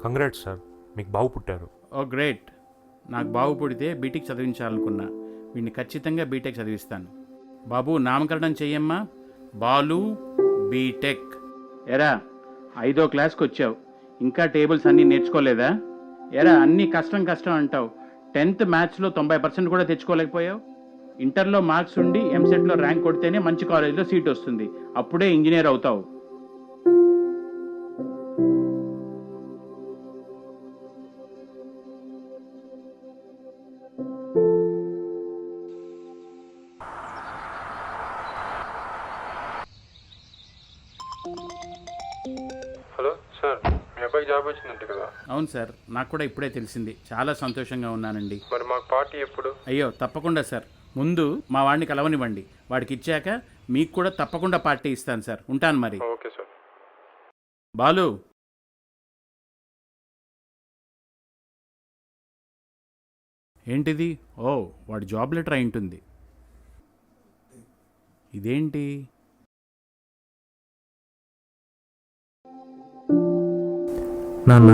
Congrats sir, మీకు బాబు పుట్టారు. ఓ great. నాకు బాబు పుడితే బీటెక్ చదివించాలనుకున్నా. వీడిని ఖచ్చితంగా బీటెక్ చదివిస్తాను. బాబు నామకరణం చెయ్యమ్మా. బాలు బీటెక్. ఎరా 5వ క్లాస్కి వచ్చావు, ఇంకా టేబుల్స్ అన్నీ నేర్చుకోలేదా? ఎరా అన్నీ కష్టం కష్టం అంటావు. 10th మ్యాథ్స్లో 90% కూడా తెచ్చుకోలేకపోయావు. ఇంటర్లో మార్క్స్ ఉండి ఎంసెట్లో ర్యాంక్ కొడితేనే మంచి కాలేజీలో సీట్ వస్తుంది, అప్పుడే ఇంజనీర్ అవుతావు. హలో సార్, మీ అబ్బాయికి జాబ్ వచ్చిందంట కదా? అవును సార్, నాకు కూడా ఇప్పుడే తెలిసింది. చాలా సంతోషంగా ఉన్నానండి. మరి మాకు పార్టీ ఎప్పుడు? అయ్యో తప్పకుండా సార్. ముందు మా వాడిని కలవనివ్వండి. వాడికి ఇచ్చాక మీకు కూడా తప్పకుండా పార్టీ ఇస్తాను సార్. ఉంటాను మరి. Okay sir. బాలు, ఏంటిది? ఓ, వాడి జాబ్ లెటర్ అయి ఉంటుంది. ఇదేంటి? నాన్న,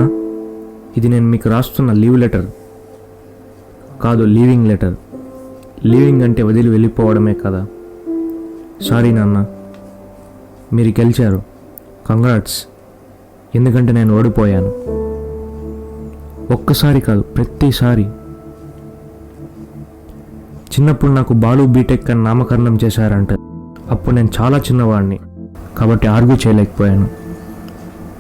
ఇది నేను మీకు రాస్తున్న లీవ్ లెటర్ కాదు, లీవింగ్ లెటర్. లీవింగ్ అంటే వదిలి వెళ్ళిపోవడమే కదా. సారీ నాన్న, మీరు గెలిచారు. కంగ్రాట్స్. ఎందుకంటే నేను ఓడిపోయాను. ఒక్కసారి కాదు, ప్రతిసారి. చిన్నప్పుడు నాకు బాలు బీటెక్ అని నామకరణం చేశారంట. అప్పుడు నేను చాలా చిన్నవాడిని కాబట్టి ఆర్గ్యూ చేయలేకపోయాను.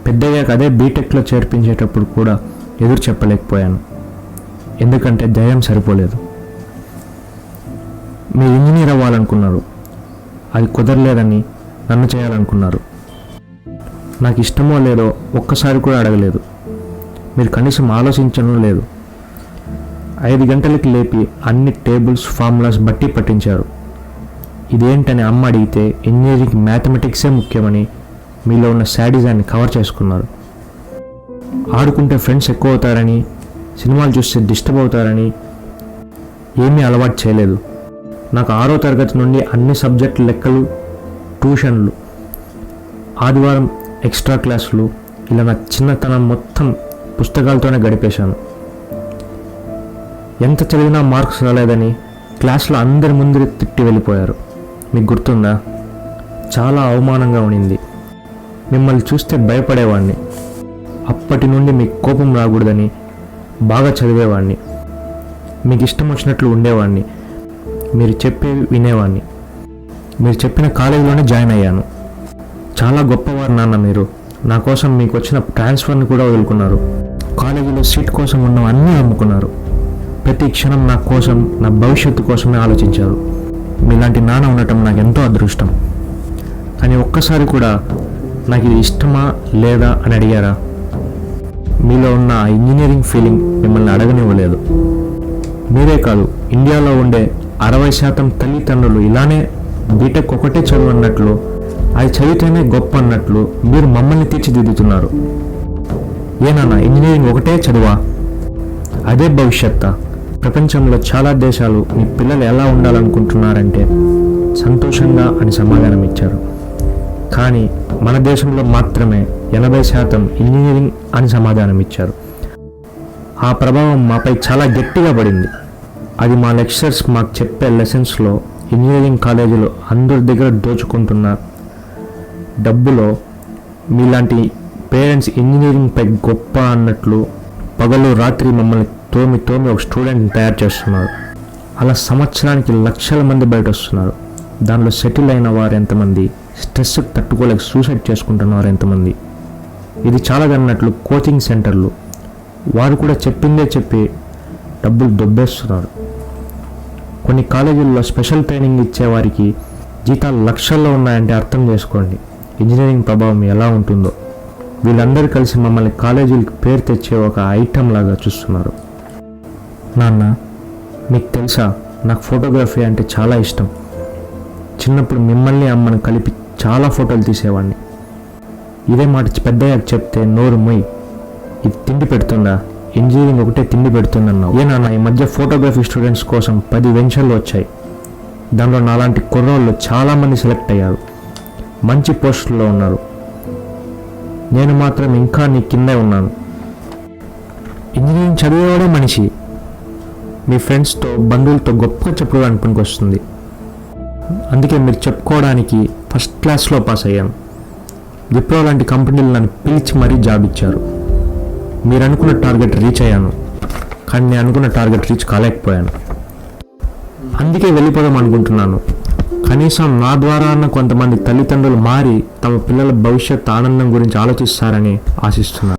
పెద్దయ్యాక అదే బీటెక్లో చేర్పించేటప్పుడు కూడా ఎదురు చెప్పలేకపోయాను, ఎందుకంటే ధైర్యం సరిపోలేదు. మీరు ఇంజనీర్ అవ్వాలనుకున్నారు, అది కుదరలేదని నన్ను చేయాలనుకున్నారు. నాకు ఇష్టమో లేదో ఒక్కసారి కూడా అడగలేదు. మీరు కనీసం ఆలోచించడం లేదు. 5 గంటలకి లేపి అన్ని టేబుల్స్ ఫార్ములాస్ బట్టి పట్టించారు. ఇదేంటని అమ్మ అడిగితే ఇంజనీరింగ్ మ్యాథమెటిక్సే ముఖ్యమని మీలో ఉన్న శాడిజాన్ని కవర్ చేసుకున్నారు. ఆడుకుంటే ఫ్రెండ్స్ ఎక్కువ అవుతారని, సినిమాలు చూస్తే డిస్టర్బ్ అవుతారని ఏమీ అలవాటు చేయలేదు. నాకు 6వ తరగతి నుండి అన్ని సబ్జెక్టు లెక్కలు, ట్యూషన్లు, ఆదివారం ఎక్స్ట్రా క్లాసులు, ఇలా నా చిన్నతనం మొత్తం పుస్తకాలతోనే గడిపేశాను. ఎంత చదివినా మార్క్స్ రాలేదని క్లాస్లో అందరి ముందు తిట్టి వెళ్ళిపోయారు. మీకు గుర్తుందా? చాలా అవమానంగా ఉండింది. మిమ్మల్ని చూస్తే భయపడేవాడిని. అప్పటి నుండి మీకు కోపం రాకూడదని బాగా చదివేవాడిని. మీకు ఇష్టం వచ్చినట్లు ఉండేవాడిని. మీరు చెప్పేవి వినేవాడిని. మీరు చెప్పిన కాలేజీలోనే జాయిన్ అయ్యాను. చాలా గొప్పవారు నాన్న మీరు. నా కోసం మీకు వచ్చిన ట్రాన్స్ఫర్ని కూడా వదులుకున్నారు. కాలేజీలో సీట్ కోసం ఉన్న అన్నీ అమ్ముకున్నారు. ప్రతి క్షణం నా కోసం, నా భవిష్యత్తు కోసమే ఆలోచించారు. మీలాంటి నాన్న ఉండటం నాకు ఎంతో అదృష్టం. కానీ ఒక్కసారి కూడా నాకు ఇది ఇష్టమా లేదా అని అడిగారా? మీలో ఉన్న ఆ ఇంజనీరింగ్ ఫీలింగ్ మిమ్మల్ని అడగనివ్వలేదు. మీరే కాదు, ఇండియాలో ఉండే 60% తల్లిదండ్రులు ఇలానే బీటెక్ ఒకటే చదువు అన్నట్లు, అది చదివితేనే గొప్ప అన్నట్లు మీరు మమ్మల్ని తీర్చిదిద్దుతున్నారు. ఏనన్నా ఇంజనీరింగ్ ఒకటే చదువా? అదే భవిష్యత్తా? ప్రపంచంలో చాలా దేశాలు మీ పిల్లలు ఎలా ఉండాలనుకుంటున్నారంటే సంతోషంగా అని సమాధానం ఇచ్చారు. కానీ మన దేశంలో మాత్రమే 80% ఇంజనీరింగ్ అని సమాధానం ఇచ్చారు. ఆ ప్రభావం మాపై చాలా గట్టిగా పడింది. అది మా లెక్చరర్స్ మాకు చెప్పే లెసన్స్లో ఇంజనీరింగ్ కాలేజీలో అందరి దగ్గర దోచుకుంటున్న డబ్బులో మీలాంటి పేరెంట్స్ ఇంజనీరింగ్పై గొప్ప అన్నట్లు పగలు రాత్రి మమ్మల్ని తోమి ఒక స్టూడెంట్ని తయారు చేస్తున్నారు. అలా సంవత్సరానికి లక్షల మంది బయట వస్తున్నారు. దానిలో సెటిల్ అయిన వారు ఎంతమంది, స్ట్రెస్ తట్టుకోలేక సూసైడ్ చేసుకుంటున్నారు ఎంతమంది. ఇది చాలా అన్నట్లు కోచింగ్ సెంటర్లు వారు కూడా చెప్పిందే చెప్పి డబ్బులు దొబ్బేస్తున్నారు. కొన్ని కాలేజీల్లో స్పెషల్ ట్రైనింగ్ ఇచ్చేవారికి జీతాలు లక్షల్లో ఉన్నాయంటే అర్థం చేసుకోండి ఇంజనీరింగ్ ప్రభావం ఎలా ఉంటుందో. వీళ్ళందరూ కలిసి మమ్మల్ని కాలేజీలకు పేరు తెచ్చే ఒక ఐటెం లాగా చూస్తున్నారు. నాన్న, మీకు తెలుసా, నాకు ఫోటోగ్రఫీ అంటే చాలా ఇష్టం. చిన్నప్పుడు మిమ్మల్ని అమ్మను కలిపి చాలా ఫోటోలు తీసేవాడిని. ఇదే మాట పెద్దయ్యాక చెప్తే నోరు మొయ్, ఇది తిండి పెడుతుందా, ఇంజనీరింగ్ ఒకటే తిండి పెడుతుందన్నావు. ఏనా ఈ మధ్య ఫోటోగ్రఫీ స్టూడెంట్స్ కోసం 10 వెంచర్లు వచ్చాయి. దానిలో నాలాంటి కుర్రోళ్ళు చాలామంది సెలెక్ట్ అయ్యారు, మంచి పోస్టుల్లో ఉన్నారు. నేను మాత్రం ఇంకా నీ కిందే ఉన్నాను. ఇంజనీరింగ్ చదివేవాడే మనిషి. మీ ఫ్రెండ్స్తో బంధువులతో గొప్పగా చెప్పుకోవడానికి పనికొస్తుంది. అందుకే మీరు చెప్పుకోవడానికి ఫస్ట్ క్లాస్లో పాస్ అయ్యాను. విప్రో లాంటి కంపెనీలు నన్ను పిలిచి మరీ జాబ్ ఇచ్చారు. మీరు అనుకున్న టార్గెట్ రీచ్ అయ్యాను, కానీ నేను అనుకున్న టార్గెట్ రీచ్ కాలేకపోయాను. అందుకే వెళ్ళిపోదాం అనుకుంటున్నాను. కనీసం నా ద్వారా అన్న కొంతమంది తల్లిదండ్రులు మారి తమ పిల్లల భవిష్యత్ ఆనందం గురించి ఆలోచిస్తారని ఆశిస్తున్నాను.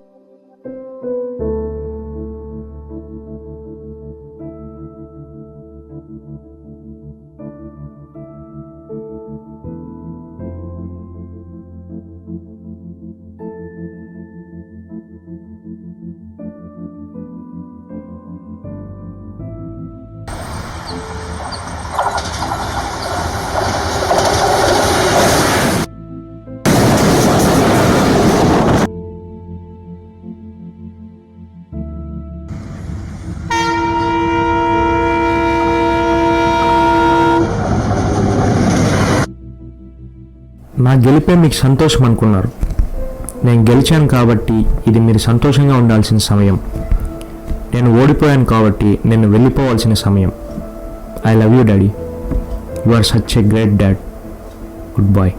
నా గెలిపే మీకు సంతోషం అనుకున్నారు. నేను గెలిచాను కాబట్టి ఇది మీరు సంతోషంగా ఉండాల్సిన సమయం. నేను ఓడిపోయాను కాబట్టి నేను వెళ్ళిపోవాల్సిన సమయం. I love you daddy. You are such a great dad. Good bye.